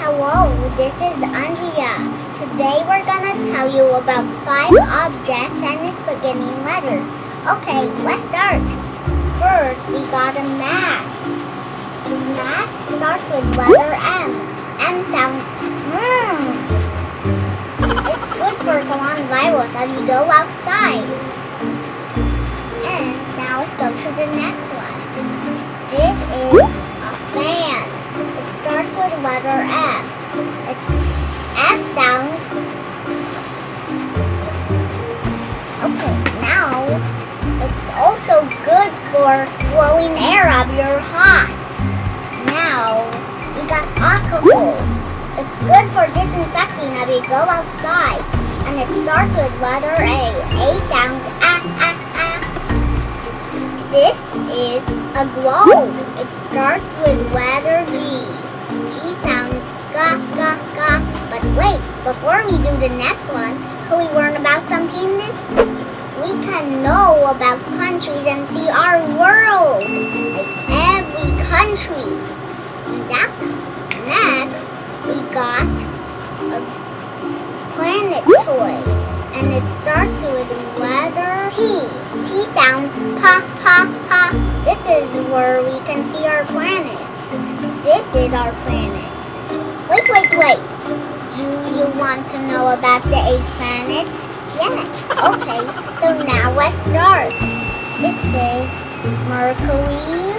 Hello, this is Andrea. Today we're gonna tell you about 5 objects and its beginning letters. Okay, let's start. First, we got a mask. The mask starts with letter M. M sounds It's good for coronavirus as you go outside. And now let's go to the next one. This is a fan. It starts with letter F. F sounds. Okay, now it's also good for blowing air up your hot. Now we got alcohol. It's good for disinfecting as you go outside. And it starts with letter A. A sounds ah ah ah. This is a globe. It starts with letter G. G sounds ga ga ga. But wait, before we do the next one, can we learn about something this? We can know about countries and see our world, like every country. And that's next, we got a planet toy, and it starts with letter P. P sounds pa pa pa. This is where we can see our planets. This is our planet. Wait. Do you want to know about the 8 planets? Yeah. Okay, so now let's start. This is Mercury,